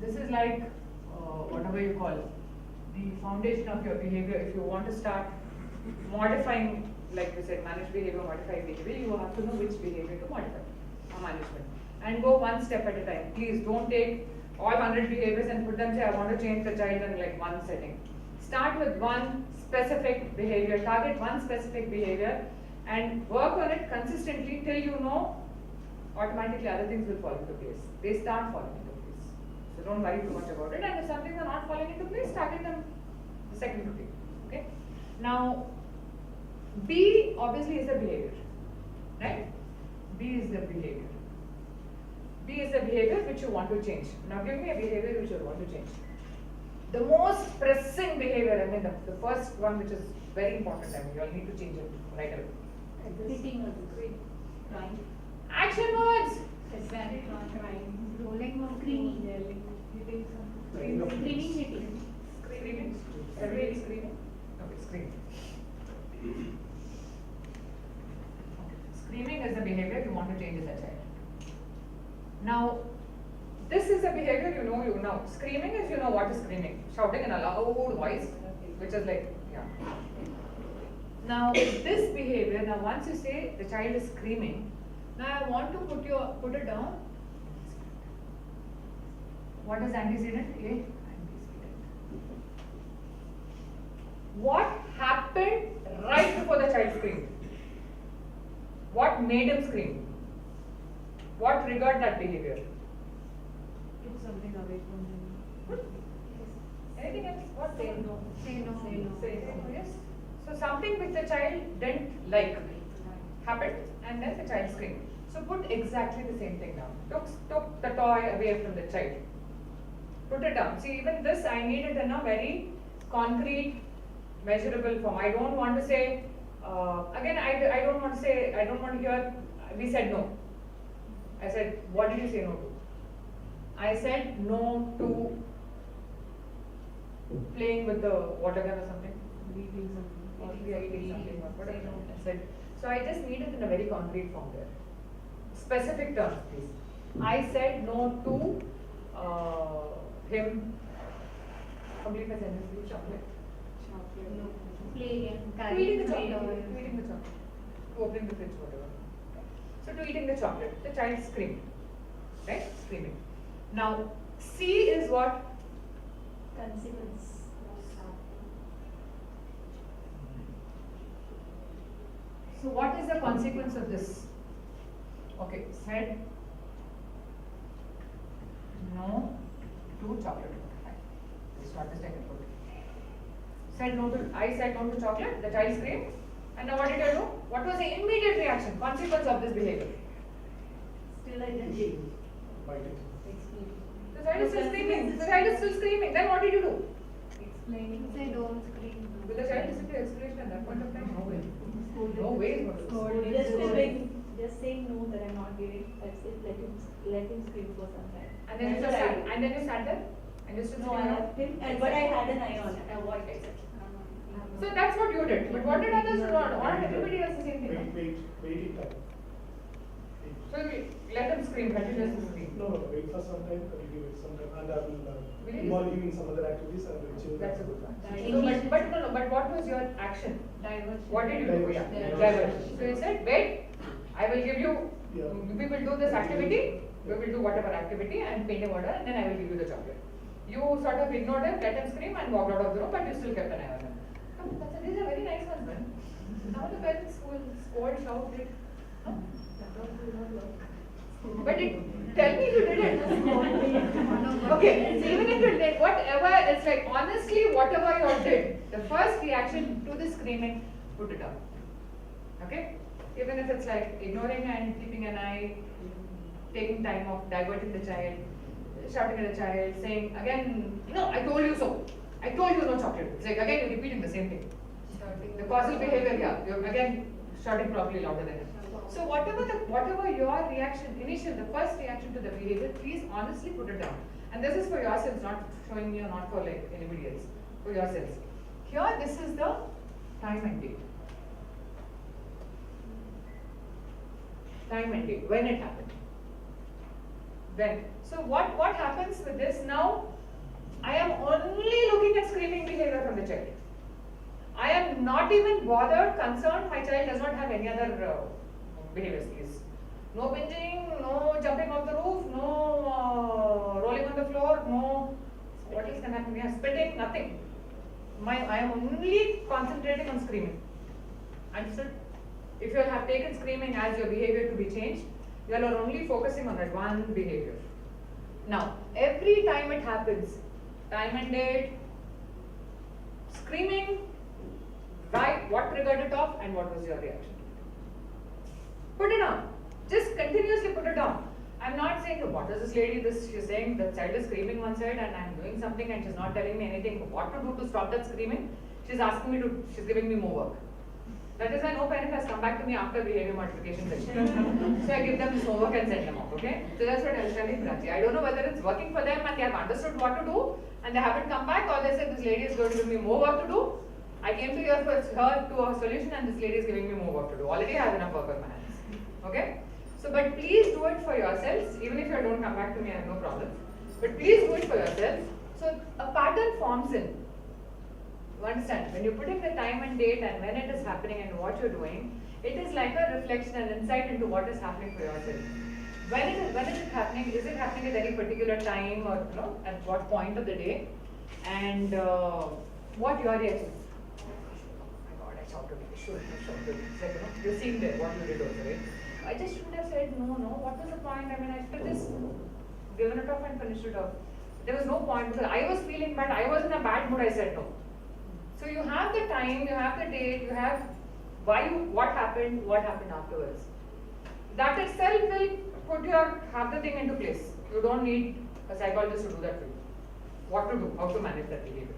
this is like whatever you call the foundation of your behavior. If you want to start modifying, like you said, manage behavior, modify behavior, you have to know which behavior to modify or management. And go one step at a time. Please don't take all 100 behaviors and put them, say, I want to change the child in like one setting. Start with one specific behavior, target one specific behavior and work on it consistently till you know automatically other things will fall into place. They start falling into place. So don't worry too much about it. And if some things are not falling into place, target them the second routine. Okay? Now, B obviously is the behavior, right? B is the behavior. B is the behavior which you want to change. Now give me a behavior which you want to change. The most pressing behavior, I mean the first one which is very important, I mean you all need to change it right away. Sitting on the screen, crying. Action words! Hispanic crying, rolling or screaming, yelling, hitting something. Screaming, hitting. Screaming? Everybody screaming? Okay, screaming. Screaming is the behavior you want to change as a child. Now, this is a behavior you know. Screaming is you know what is screaming. Shouting in a loud voice, which is like, yeah. Now, this behavior, now once you say the child is screaming, now I want to put it down. What is antecedent? A. Antecedent. What happened right before the child screamed? What made him scream? What triggered that behavior? Took something away from him. Anything else? What? Say no. Say no. Say no. Say no, yes. So something which the child didn't like happened and then the child screamed. So put exactly the same thing down. Took the toy away from the child. Put it down. See, even this I need it in a very concrete, measurable form. I don't want to say, again I don't want to hear, we said no. I said, what did you say no to? I said no to playing with the water gun or something. Eating something. Or eating something or whatever. I said, so I just need it in a very concrete form there. Specific terms, please. I said no to him. Complete my sentence, please. Chocolate. Chocolate. No. Play again. To eating the chocolate. To eating the chocolate. To opening the fridge, whatever. So to eating the chocolate, the child screamed, right? Screaming. Now, C is what? Consequence. So what is the consequence of this? Okay, said no to chocolate. Fine. It's not the second word. I said no to chocolate, the child screamed. And now what did I do? What was the immediate reaction, consequence of this behavior? Still I did. Bite it. The child is still screaming. The child is still screaming. Then what did you do? Explaining. Say don't scream. Will the child listen to your explanation at that point of time? No way. No way is going to listen. Just saying no that I'm not giving. That's it. Let him scream for some time. And then you sat there and you stood No, I left him. But I had an eye on it. Avoid it. So that's what you did. But what did others do? Not everybody does the same thing. Wait it time. So you let them scream, continuously scream. No, wait for some time, continue with some time, and I will Really? involve you in some other activities and will change. That's a good one. Diversion. So, but what was your action? Diversion. What did you do? Yeah, Diversion. diversion. So you said, wait, I will give you, Yeah. we will do this activity, we will do whatever activity and paint a water and then I will give you the chocolate. You sort of ignored him, let him scream and walked out of the room, but you still kept an eye on him. These are very nice ones, man. Now the parents will scold, shout, it. No, that will not work. But tell me you did it. Okay, so even if you did whatever, it's like honestly whatever you did, the first reaction to the screaming, put it up. Okay? Even if it's like ignoring and keeping an eye, taking time off, diverting the child, shouting at the child, saying again, no, I told you so. I told you no chocolate. It's like again you're repeating the same thing. The causal behavior, yeah, you're again shouting probably louder than him. So whatever your reaction, the first reaction to the behavior, please honestly put it down. And this is for yourselves, not showing you, not for like anybody else, for yourselves. Here, this is the time and date. Time and date, when it happened. Then, so what happens with this now? I am only looking at screaming behavior from the child. I am not even bothered, concerned. My child does not have any other behaviors. Please, no binging, no jumping off the roof, no rolling on the floor, no. What else can happen? Yeah, spitting, nothing. I am only concentrating on screaming. Understood? If you have taken screaming as your behavior to be changed, you are only focusing on that one behavior. Now, every time it happens, time and date, screaming, why, what triggered it off, and what was your reaction? Put it down. Just continuously put it down. I'm not saying, what is this lady, she's saying the child is screaming one side and I'm doing something and she's not telling me anything, what to do to stop that screaming. She's asking me to, she's giving me more work. That is why no parent has come back to me after behavior modification session. So I give them this homework and send them off, okay? So that's what I'll tell you, Prachi. I don't know whether it's working for them and they have understood what to do and they haven't come back, or they said this lady is going to give me more work to do. I came to her to a solution and this lady is giving me more work to do. Already I have enough work on my hands, okay? So, but please do it for yourselves. Even if you don't come back to me, I have no problem. But please do it for yourselves. So, a pattern forms in. You understand? When you put in the time and date and when it is happening and what you're doing, it is like a reflection and insight into what is happening for yourself. When is it happening? Is it happening at any particular time or at what point of the day? And what your reaction? Oh my God, I shouted. I shouldn't have shouted. It's like, you're seeing there what you did also, right? I just shouldn't have said no. What was the point? I mean, I should have just given it off and finished it off. There was no point because I was feeling bad. I was in a bad mood. I said no. So you have the time, you have the date, you have what happened afterwards. That itself will have the thing into place. You don't need a psychologist to do that for you. What to do, how to manage that behavior.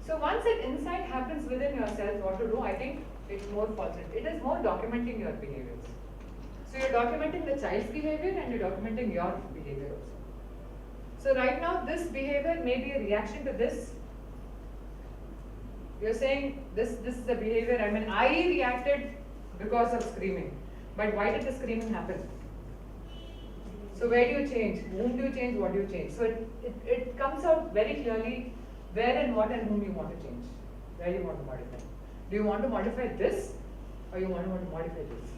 So once that insight happens within yourself, what to do, I think it's more positive. It is more documenting your behaviors. So you're documenting the child's behavior and you're documenting your behavior also. So right now this behavior may be a reaction to this. You're saying this is the behavior, I mean I reacted because of screaming. But why did the screaming happen? So where do you change? Whom do you change? What do you change? So it comes out very clearly where and what and whom you want to change. Where you want to modify. Do you want to modify this or you want to modify this?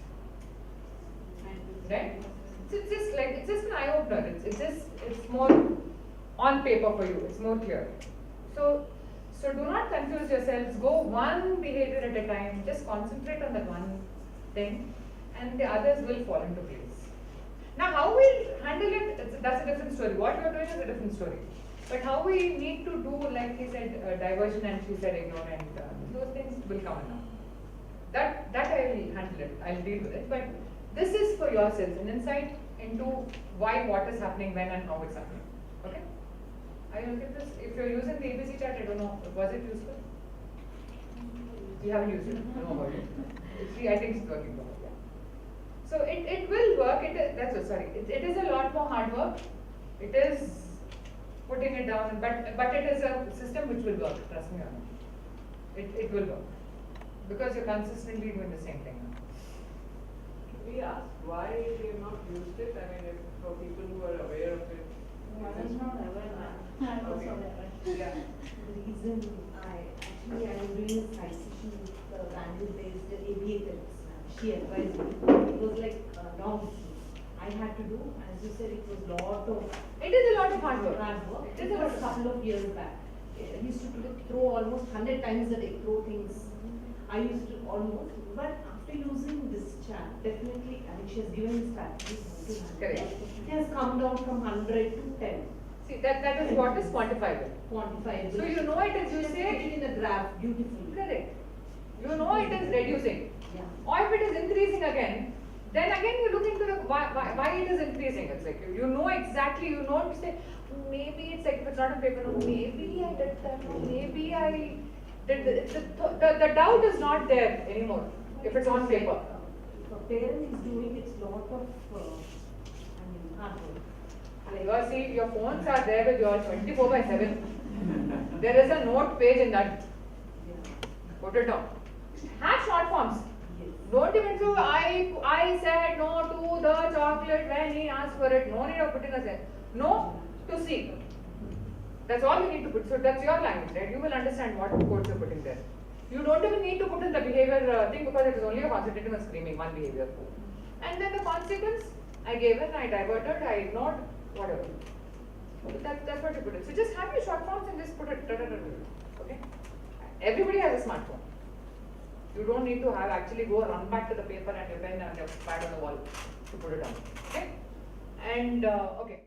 Right? It's just an eye opener. It's more on paper for you. It's more clear. So do not confuse yourselves. Go one behavior at a time. Just concentrate on that one thing, and the others will fall into place. Now, how we handle it, that's a different story. What you are doing is a different story. But how we need to do, like he said, diversion, and she said ignore, and those things will come now. That I will handle it. I'll deal with it. But this is for yourselves, an insight into why, what is happening, when, and how it's happening. Okay? I will get this. If you're using the ABC chart, I don't know, was it useful? You haven't used it? I don't know about it. See, I think it's working well. Yeah. So it will work. It is a lot more hard work. It is putting it down, but it is a system which will work. Trust me on it. It will work because you're consistently doing the same thing. We asked why they have not used it. I mean, for people who are aware of it. I was not aware. I was Okay. not aware. Yeah. The reason I'm doing a side session with Bangalore-based ABA therapist. She advised me. It was like long. I had to do, as you said, it was lot of. It is a lot of hard work. It was a couple of years back. I used to throw almost 100 times a day, throw things. I used to almost, but after using this chat, definitely, I mean, she has given me strategies. Correct. It has come down from 100 to 10. See, that is what is quantifiable. Quantifiable. So you know it is, you Just say. put it in a graph beautifully. Correct. You know it is reducing. Yeah. Or if it is increasing again, then again you look into the why it is increasing. It's like you know exactly, you know to say, maybe it's like if it's not on paper, no, maybe I did that, no, maybe I did the doubt is not there anymore if it's on paper. If a parent is doing it's lot of hard work. You see, your phones are there with your 24/7. There is a note page in that. Yeah. Put it down. Have short forms. Yes. Don't even do I said no to the chocolate it when he asks for it. No need of putting a sense. No to see. That's all you need to put. So that's your language, right? You will understand what codes you're putting there. You don't even need to put in the behavior thing because it is only a concentrating on screaming, one behavior. And then the consequence, I gave in, I diverted, I ignored, whatever. That's what you put it. So just have your short forms and just put it. Okay? Everybody has a smartphone. You don't need to have actually go run back to the paper and your pen and your pad on the wall to put it on. Okay? And okay.